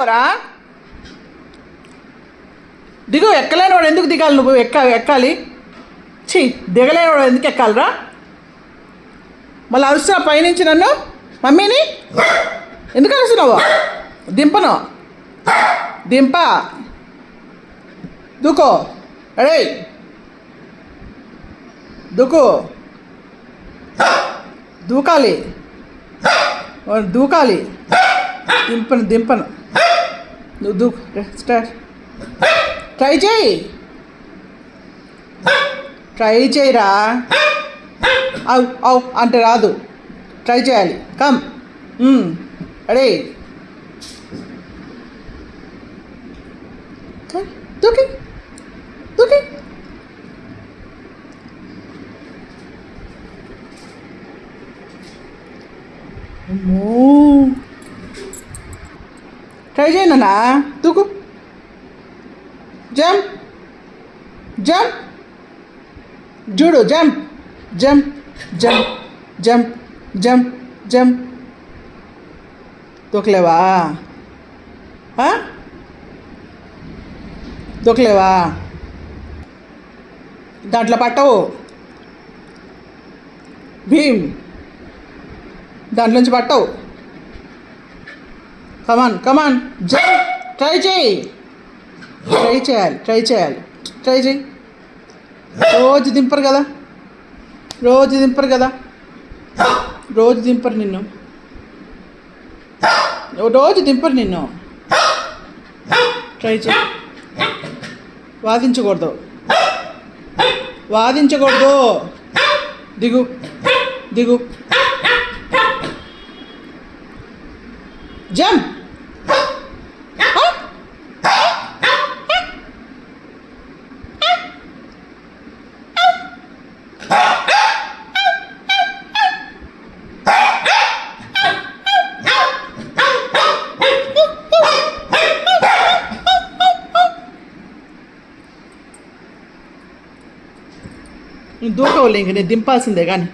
రా దిగు. ఎక్కలేని వాడు ఎందుకు దిగాలి? నువ్వు ఎక్కాలి. ఛీ, దిగలేని వాడు ఎందుకు ఎక్కాలిరా? మళ్ళీ అరుస్తున్నా పైనుంచి నన్ను, మమ్మీని ఎందుకు అరుస్తున్నావు? దింపను, దింప, దూకో. అడే దూకు, దూకాలి, దూకాలి. దింపను నువ్వు దూకు. స్టార్ట్. ట్రై చేయరా. అవు అవు అంటే రాదు, ట్రై చేయాలి. కమ్, అడే దూకి దూకి. అమ్మో, ట్రై చేయనా? దూకు. జంప్ జంప్, చూడు. Jump jump jump jump jump jump. దూకలేవా? దూకలేవా? దాంట్లో పట్టవు భీమ్, దాంట్లోంచి పట్టవు. Come on come on, jump. ట్రై చేయాలి. ట్రై చేయి. రోజు దింపరు కదా, రోజు దింపరు నిన్ను, ట్రై చేయి. వాదించకూడదు. దిగు. జంప్. దూకవులే, ఇంక నేను దింపాల్సిందే కానీ.